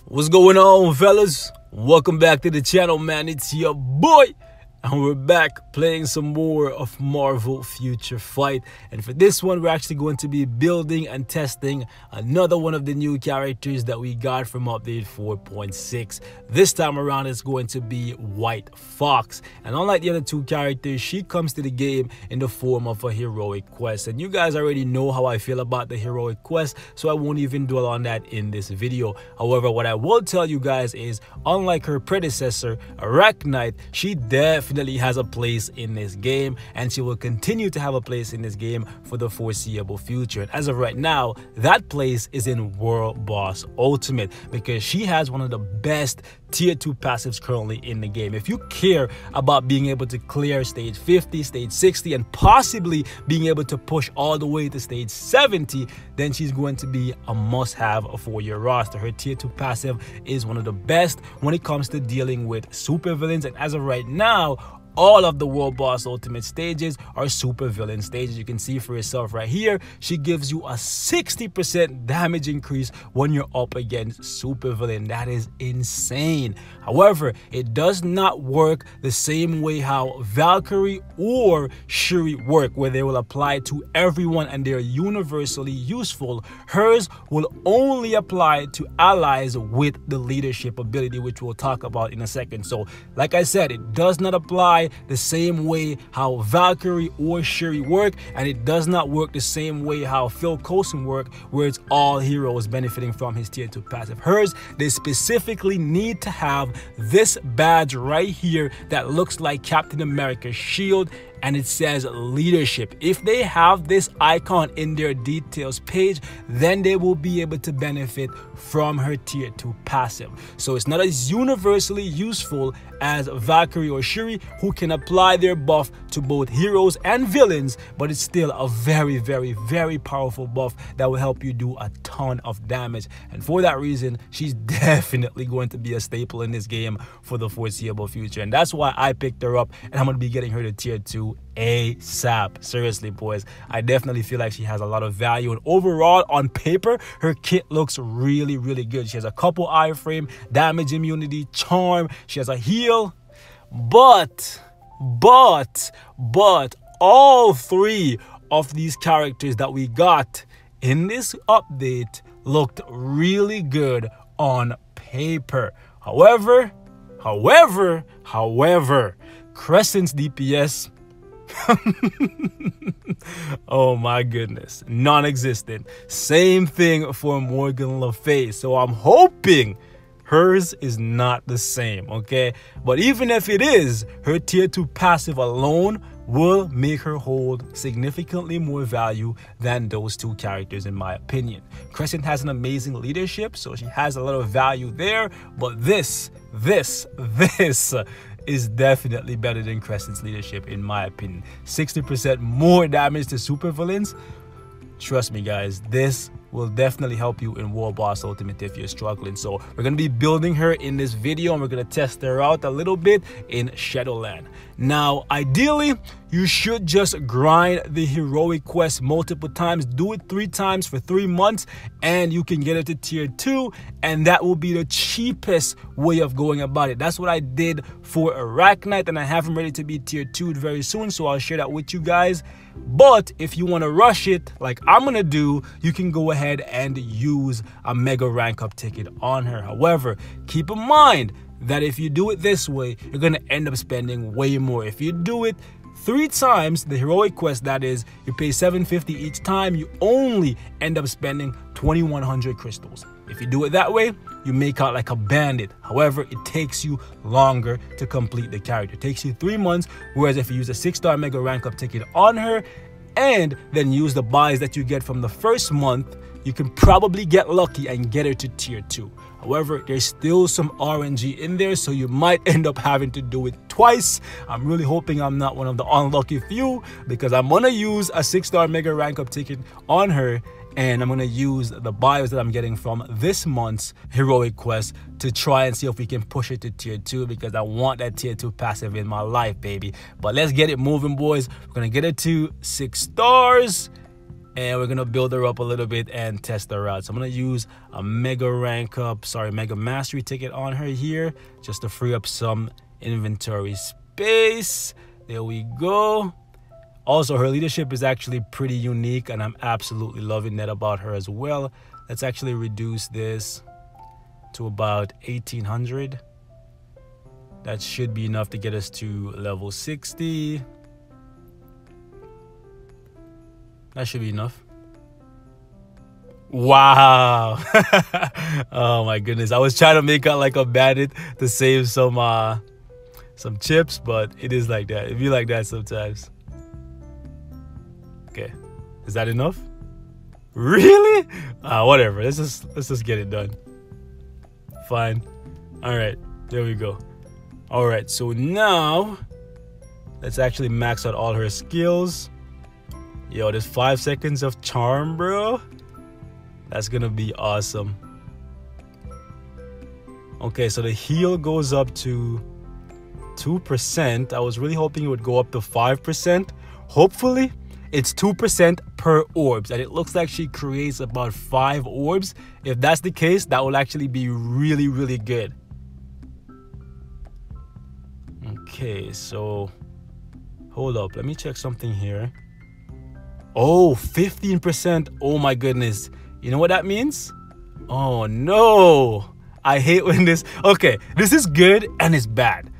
What's going on, fellas? Welcome back to the channel, man. It's your boy, and we're back playing some more of Marvel Future Fight. And for this one, we're actually going to be building and testing another one of the new characters that we got from update 4.6. This time around, it's going to be White Fox. And unlike the other two characters, she comes to the game in the form of a heroic quest. And you guys already know how I feel about the heroic quest, so I won't even dwell on that in this video. However, what I will tell you guys is, unlike her predecessor, Arachnite, she definitely has a place in this game, and she will continue to have a place in this game for the foreseeable future. And as of right now, that place is in World Boss Ultimate, because she has one of the best tier 2 passives currently in the game. If you care about being able to clear stage 50, stage 60, and possibly being able to push all the way to stage 70, then she's going to be a must-have for your roster. Her tier 2 passive is one of the best when it comes to dealing with supervillains, and as of right now, all of the World Boss Ultimate stages are super villain stages. You can see for yourself right here, she gives you a 60% damage increase when you're up against super villain. That is insane. However, it does not work the same way how Valkyrie or Shuri work, where they will apply to everyone and they're universally useful. Hers will only apply to allies with the leadership ability, which we'll talk about in a second. So like I said, it does not apply the same way how Valkyrie or Shuri work, and it does not work the same way how Phil Coulson work, where it's all heroes benefiting from his tier 2 passive. Hers, they specifically need to have this badge right here that looks like Captain America's shield, and it says leadership. If they have this icon in their details page, then they will be able to benefit from her tier 2 passive. So it's not as universally useful as Valkyrie or Shuri, who can apply their buff to both heroes and villains, but it's still a very powerful buff that will help you do a ton of damage. And for that reason, she's definitely going to be a staple in this game for the foreseeable future. And that's why I picked her up, and I'm going to be getting her to tier 2 ASAP. Seriously, boys, I definitely feel like she has a lot of value, and overall on paper her kit looks really good. She has a couple iframe, damage immunity, charm, she has a heal, but all three of these characters that we got in this update looked really good on paper. However, Crescent's DPS, oh my goodness, non-existent. Same thing for Morgan Le Fay. So I'm hoping hers is not the same, okay? But even if it is, her tier 2 passive alone will make her hold significantly more value than those two characters, in my opinion. Crescent has an amazing leadership, so she has a lot of value there, but this is definitely better than Crescent's leadership, in my opinion. 60% more damage to supervillains. Trust me, guys, this will definitely help you in World Boss Ultimate if you're struggling. So we're going to be building her in this video, and we're going to test her out a little bit in Shadowland. Now, ideally, you should just grind the heroic quest multiple times. Do it 3 times for 3 months, and you can get it to tier 2, and that will be the cheapest way of going about it. That's what I did for Arachnite, and I have him ready to be tier 2 very soon, so I'll share that with you guys. But if you want to rush it like I'm gonna do, you can go ahead and use a mega rank up ticket on her. However, keep in mind that if you do it this way, you're gonna end up spending way more. If you do it 3 times, the heroic quest, that is, you pay $750 each time, you only end up spending 2,100 crystals. If you do it that way, you make out like a bandit. However, it takes you longer to complete the character. It takes you 3 months, whereas if you use a 6-star mega rank up ticket on her and then use the buys that you get from the first month, you can probably get lucky and get her to tier 2. However, there's still some RNG in there, so you might end up having to do it twice. I'm really hoping I'm not one of the unlucky few, because I'm gonna use a 6-star mega rank up ticket on her, and I'm gonna use the bios that I'm getting from this month's heroic quest to try and see if we can push it to tier 2, because I want that tier 2 passive in my life, baby. But let's get it moving, boys. We're gonna get it to 6 stars, and we're gonna build her up a little bit and test her out. So I'm gonna use a mega mastery ticket on her here just to free up some inventory space. There we go. Also, her leadership is actually pretty unique, and I'm absolutely loving that about her as well. Let's actually reduce this to about 1800. That should be enough to get us to level 60. That should be enough. Wow. Oh my goodness. I was trying to make out like a bandit to save some chips, but it is like that. It be like that sometimes. Okay. Is that enough? Really? Whatever. Let's just get it done. Fine. All right. There we go. All right. So now let's actually max out all her skills. Yo, there's 5 seconds of charm, bro. That's gonna be awesome. Okay, so the heal goes up to 2%. I was really hoping it would go up to 5%. Hopefully, it's 2% per orbs, and it looks like she creates about 5 orbs. If that's the case, that will actually be really, really good. Okay, so hold up. Let me check something here. Oh, 15%. Oh my goodness. You know what that means? Oh no. I hate when this... Okay, this is good and it's bad.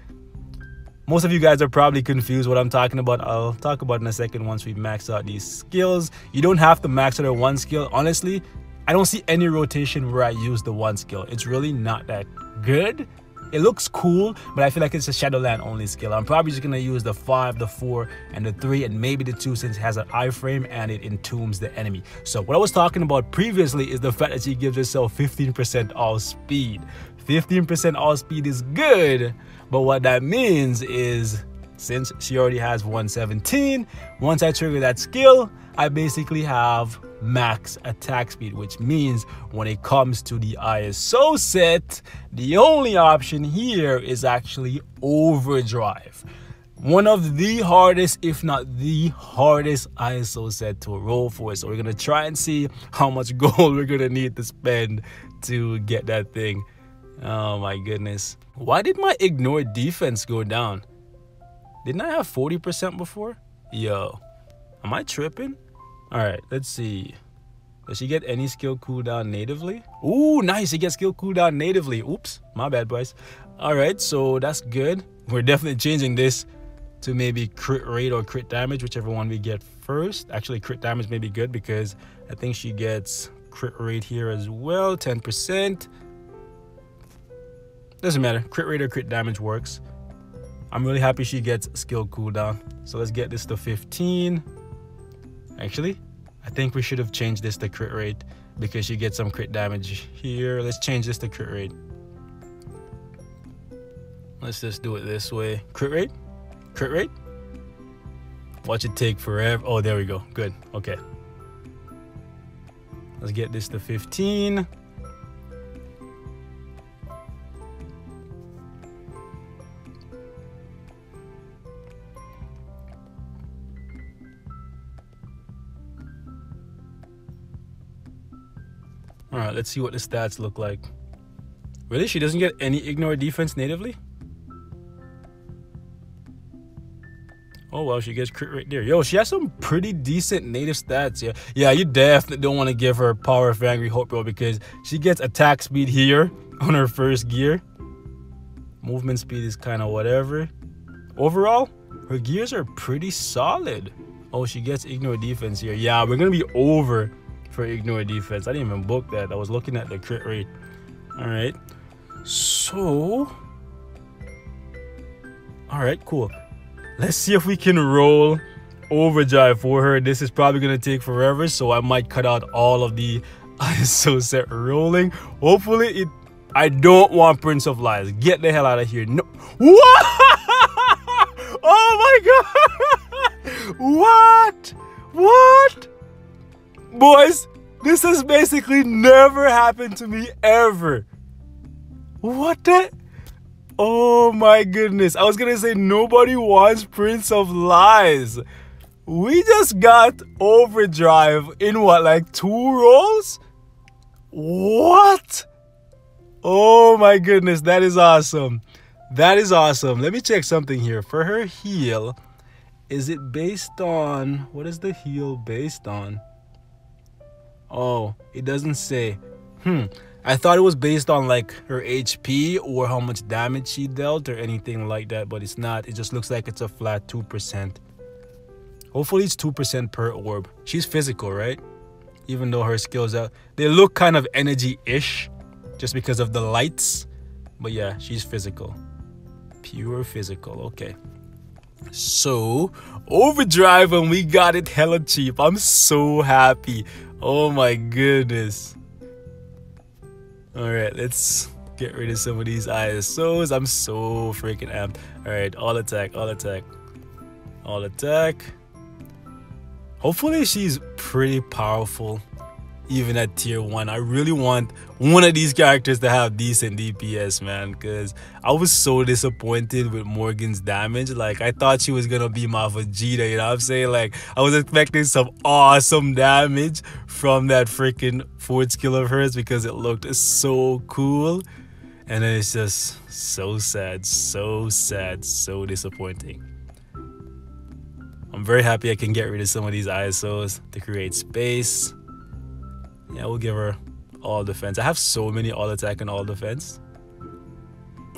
Most of you guys are probably confused what I'm talking about. I'll talk about in a second once we max out these skills. You don't have to max out a one skill. Honestly, I don't see any rotation where I use the one skill. It's really not that good. It looks cool, but I feel like it's a Shadowland only skill. I'm probably just going to use the 5, the 4, and the 3, and maybe the 2 since it has an iframe and it entombs the enemy. So what I was talking about previously is the fact that she gives herself 15% all speed. 15% all speed is good, but what that means is since she already has 117, once I trigger that skill, I basically have max attack speed, which means when it comes to the ISO set, the only option here is actually overdrive. One of the hardest, if not the hardest ISO set to roll for. So we're gonna try and see how much gold we're gonna need to spend to get that thing. Oh my goodness. Why did my ignore defense go down? Didn't I have 40% before? Yo, am I tripping? All right, let's see. Does she get any skill cooldown natively? Ooh, nice. She gets skill cooldown natively. Oops, my bad, boys. All right, so that's good. We're definitely changing this to maybe crit rate or crit damage, whichever one we get first. Actually, crit damage may be good because I think she gets crit rate here as well, 10%. Doesn't matter. Crit rate or crit damage works. I'm really happy she gets skill cooldown. So let's get this to 15. Actually, I think we should have changed this to crit rate because she gets some crit damage here. Let's change this to crit rate. Let's just do it this way. Crit rate? Crit rate? Watch it take forever. Oh, there we go. Good. Okay. Let's get this to 15. All right, let's see what the stats look like. Really? She doesn't get any ignore defense natively? Oh, well, she gets crit right there. Yo, she has some pretty decent native stats. Yeah, you definitely don't want to give her Power of Angry Hope, bro, because she gets attack speed here on her first gear. Movement speed is kind of whatever. Overall, her gears are pretty solid. Oh, she gets ignore defense here. Yeah, we're going to be over for ignore defense. I didn't even book that. I was looking at the crit rate. All right. So, all right, cool. Let's see if we can roll overdrive for her. This is probably going to take forever, so I might cut out all of the ISO set rolling. Hopefully I don't want Prince of Lies. Get the hell out of here. No. What? Oh my god. What? Boys, this has basically never happened to me ever. What the? Oh my goodness. I was gonna say nobody wants Prince of Lies. We just got Overdrive in what, like 2 rolls? What? Oh my goodness, that is awesome. That is awesome. Let me check something here. For her heal, is it based on... What is the heal based on? Oh, it doesn't say. I thought it was based on like her HP or how much damage she dealt or anything like that, but it's not. It just looks like it's a flat 2%. Hopefully it's 2% per orb. She's physical, right? Even though her skills are... They look kind of energy-ish just because of the lights. But yeah, she's physical. Pure physical, okay. So, Overdrive, and we got it hella cheap. I'm so happy. Oh my goodness. Alright, let's get rid of some of these ISOs. I'm so freaking amped. Alright, all attack, all attack. All attack. Hopefully she's pretty powerful even at tier 1. I really want one of these characters to have decent DPS, man, because I was so disappointed with Morgan's damage. Like, I thought she was gonna be my Vegeta, you know what I'm saying? Like, I was expecting some awesome damage from that freaking forward skill of hers because it looked so cool. And then it's just so sad, so disappointing. I'm very happy I can get rid of some of these ISOs to create space. Yeah, we'll give her all defense. I have so many all attack and all defense.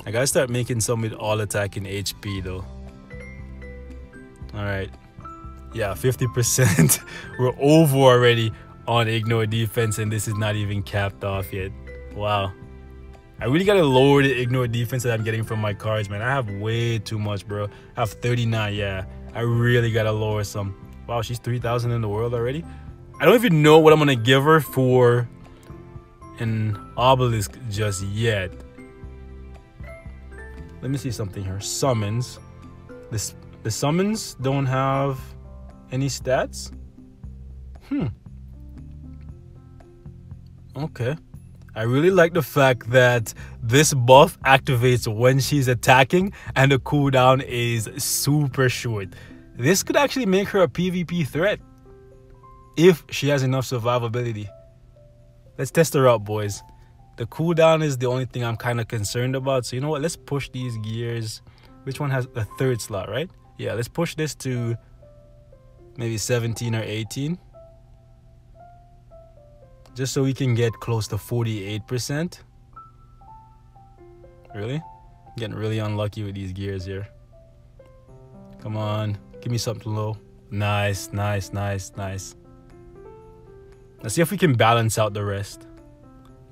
I gotta start making some with all attack and HP though. Alright. Yeah, 50%. We're over already on ignore defense, and this is not even capped off yet. Wow. I really gotta lower the ignore defense that I'm getting from my cards, man. I have way too much, bro. I have 39, yeah. I really gotta lower some. Wow, she's 3,000 in the world already. I don't even know what I'm gonna give her for an obelisk just yet. Let me see something here. Summons. The summons don't have any stats? Okay. I really like the fact that this buff activates when she's attacking and the cooldown is super short. This could actually make her a PvP threat if she has enough survivability. Let's test her out, boys. The cooldown is the only thing I'm kind of concerned about. So you know what? Let's push these gears. Which one has the 3rd slot, right? Yeah, let's push this to maybe 17 or 18. Just so we can get close to 48%. Really? Getting really unlucky with these gears here. Come on. Give me something low. Nice. Let's see if we can balance out the rest.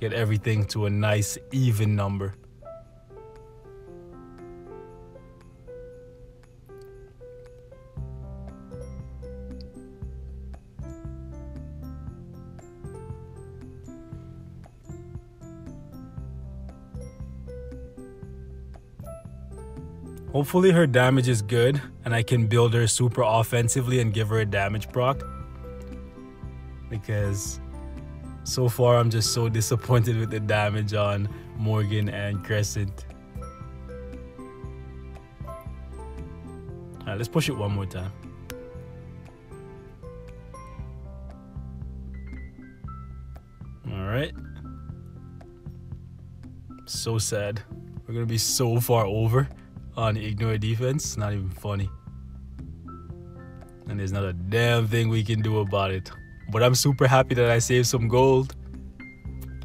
Get everything to a nice even number. Hopefully her damage is good and I can build her super offensively and give her a damage proc. Because so far I'm just so disappointed with the damage on Morgan and Crescent. Alright, let's push it one more time. Alright. So sad. We're gonna be so far over on ignore defense. It's not even funny. And there's not a damn thing we can do about it. But I'm super happy that I saved some gold.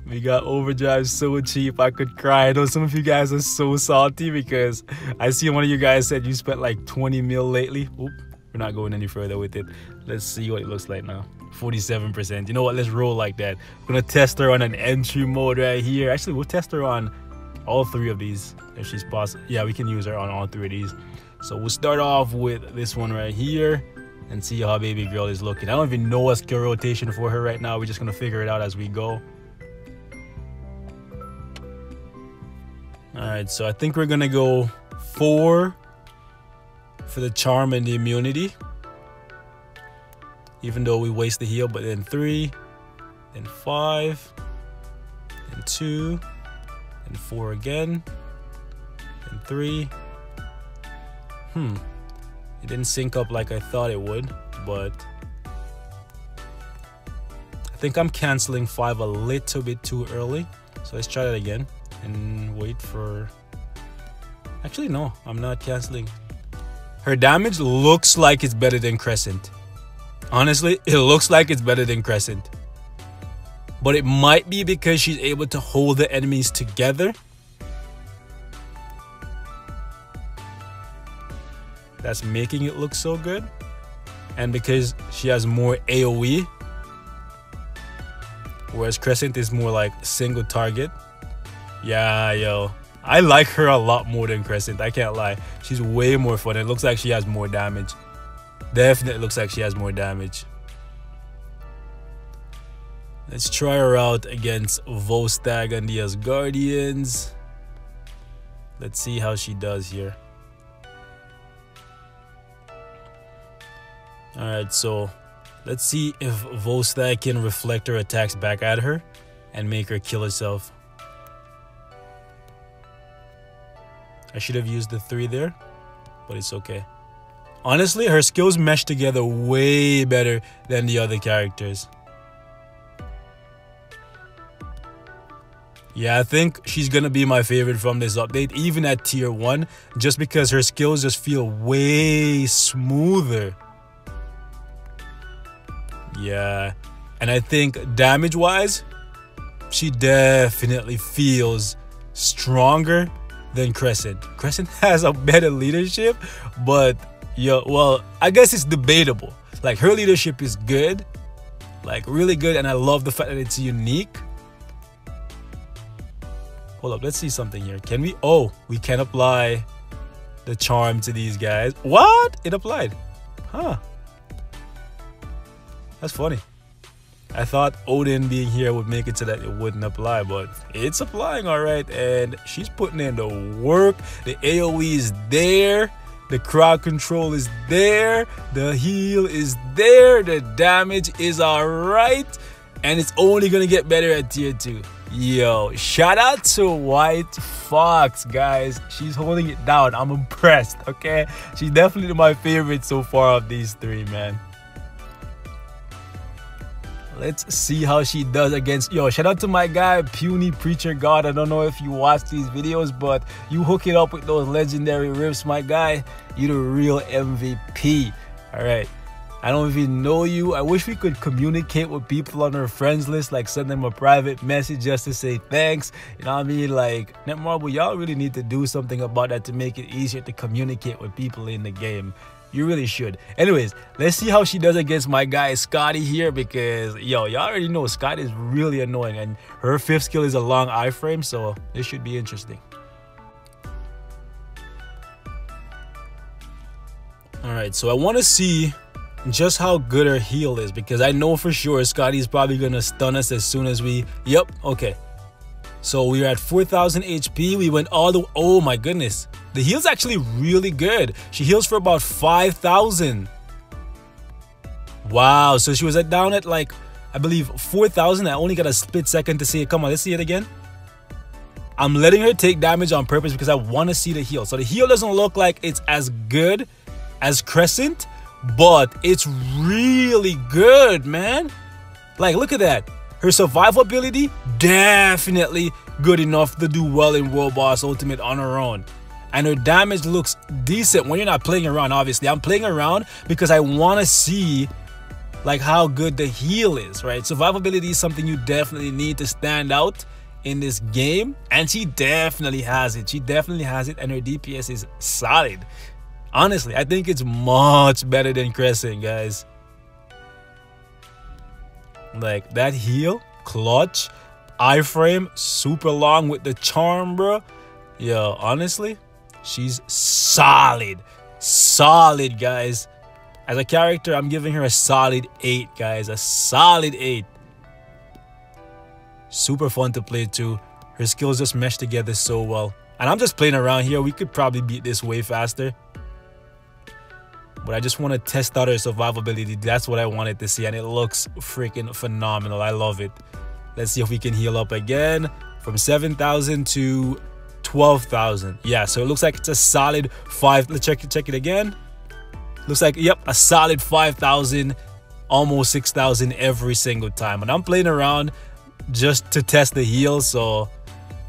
We got Overdrive so cheap, I could cry. I know some of you guys are so salty because I see one of you guys said you spent like 20 mil lately. Oop, we're not going any further with it. Let's see what it looks like now. 47%. You know what? Let's roll like that. We're gonna test her on an entry mode right here. Actually, we'll test her on all 3 of these if she's possible. Yeah, we can use her on all 3 of these. So we'll start off with this one right here and see how baby girl is looking. I don't even know a skill rotation for her right now. We're just gonna figure it out as we go. Alright, so I think we're gonna go 4 for the charm and the immunity, even though we waste the heal. But then 3, then 5, then 2, and 4 again, and 3. It didn't sync up like I thought it would, but I think I'm canceling 5 a little bit too early. So let's try that again and wait for... Actually, no, I'm not canceling. Her damage looks like it's better than Crescent. Honestly, it looks like it's better than Crescent. But it might be because she's able to hold the enemies together. That's making it look so good. And because she has more AoE. Whereas Crescent is more like single target. Yeah, yo. I like her a lot more than Crescent. I can't lie. She's way more fun. It looks like she has more damage. Definitely looks like she has more damage. Let's try her out against Volstagg and the Asgardians. Let's see how she does here. Alright, so let's see if Volstagg can reflect her attacks back at her and make her kill herself. I should have used the 3 there, but it's okay. Honestly, her skills mesh together way better than the other characters. Yeah, I think she's gonna be my favorite from this update, even at tier 1, just because her skills just feel way smoother. Yeah, and I think damage-wise, she definitely feels stronger than Crescent. Crescent has a better leadership, but yeah, well, I guess it's debatable. Like, her leadership is good, like really good, and I love the fact that it's unique. Hold up, let's see something here. Can we? Oh, we can apply the charm to these guys. What? It applied. Huh. That's funny. I thought Odin being here would make it so that it wouldn't apply, but it's applying all right, and she's putting in the work. The AoE is there. The crowd control is there. The heal is there. The damage is all right, and it's only going to get better at tier 2. Yo, shout out to White Fox, guys. She's holding it down. I'm impressed, okay? She's definitely my favorite so far of these 3, man. Let's see how she does against... Yo, shout out to my guy, Puny Preacher God. I don't know if you watch these videos, but you hook it up with those legendary riffs, my guy. You the real MVP. All right. I don't even know you. I wish we could communicate with people on our friends list, like send them a private message just to say thanks. You know what I mean? Like, Netmarble, y'all really need to do something about that to make it easier to communicate with people in the game. You really should. Anyways, let's see how she does against my guy Skadi here, because yo, y'all already know Skadi is really annoying, and her 5th skill is a long iframe, so this should be interesting. Alright, so I want to see just how good her heal is, because I know for sure Skadi is probably gonna stun us as soon as we... Yep, okay. So we're at 4,000 HP. We went all the... Oh my goodness. The heal's actually really good. She heals for about 5,000. Wow, so she was down at like, I believe 4,000. I only got a split second to see it. Come on, let's see it again. I'm letting her take damage on purpose because I want to see the heal. So the heal doesn't look like it's as good as Crescent, but it's really good, man. Like, look at that. Her survival ability, definitely good enough to do well in World Boss Ultimate on her own. And her damage looks decent when you're not playing around, obviously. I'm playing around because I want to see like how good the heal is, right? Survivability is something you definitely need to stand out in this game. And she definitely has it. She definitely has it. And her DPS is solid. Honestly, I think it's much better than Crescent, guys. Like, that heal, clutch, iframe, super long with the charm, bro. Yo, honestly, she's solid. Solid, guys. As a character, I'm giving her a solid 8, guys. A solid 8. Super fun to play too. Her skills just mesh together so well. And I'm just playing around here. We could probably beat this way faster. But I just want to test out her survivability. That's what I wanted to see. And it looks freaking phenomenal. I love it. Let's see if we can heal up again. From 7,000 to 12,000. Yeah, so it looks like it's a solid 5. Let's check it again. looks like, yep, a solid 5,000, almost 6,000 every single time. And I'm playing around just to test the heal, so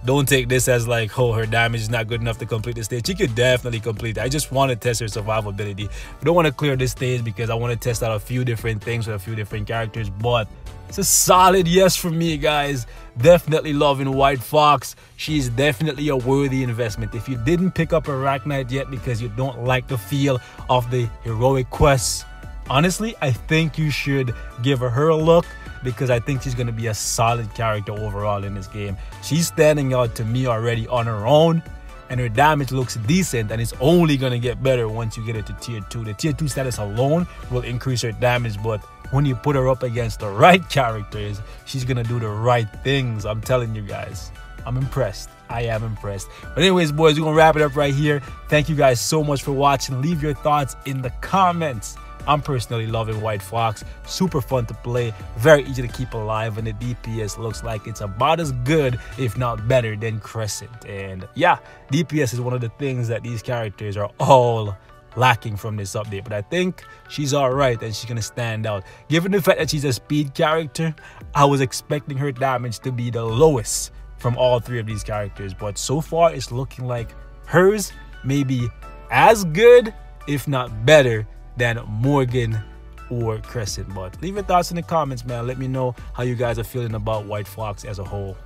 don't take this as like, oh, her damage is not good enough to complete the stage. She could definitely complete it. I just want to test her survivability. I don't want to clear this stage because I want to test out a few different things with a few different characters, but it's a solid yes from me, guys. Definitely loving White Fox. She's definitely a worthy investment. If you didn't pick up Arachnite yet because you don't like the feel of the heroic quests, honestly, I think you should give her a look, because I think she's going to be a solid character overall in this game. She's standing out to me already on her own, and her damage looks decent, and it's only going to get better once you get her to tier 2. The tier 2 status alone will increase her damage, but when you put her up against the right characters, she's going to do the right things. I'm telling you guys, I'm impressed. I am impressed. But anyways, boys, we're going to wrap it up right here. Thank you guys so much for watching. Leave your thoughts in the comments. I'm personally loving White Fox. Super fun to play, very easy to keep alive, and the DPS looks like it's about as good, if not better, than Crescent. And yeah, DPS is one of the things that these characters are all lacking from this update, but I think she's all right and she's gonna stand out. Given the fact that she's a speed character, I was expecting her damage to be the lowest from all three of these characters, but so far it's looking like hers may be as good, if not better, than Morgan or Crescent. But leave your thoughts in the comments, man. Let me know how you guys are feeling about White Fox as a whole.